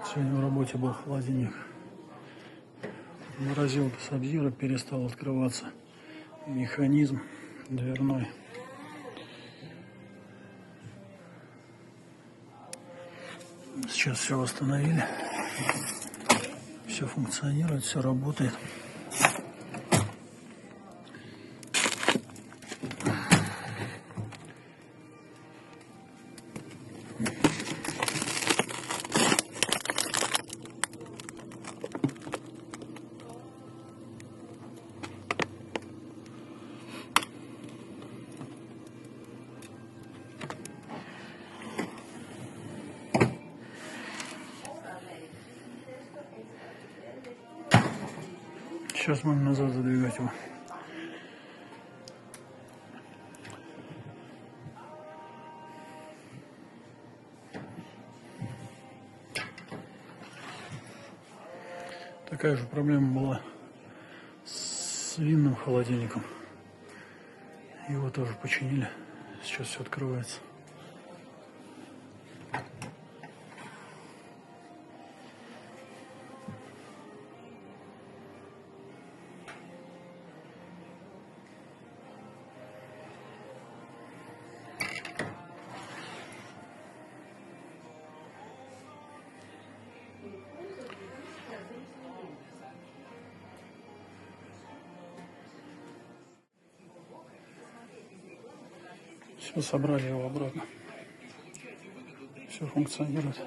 Сегодня в работе был холодильник. Морозилка Сабзира, перестал открываться механизм дверной. Сейчас все восстановили. Все функционирует, все работает. Сейчас можно назад задвигать его. Такая же проблема была с винным холодильником. Его тоже починили. Сейчас все открывается. Все, собрали его обратно. Все функционирует.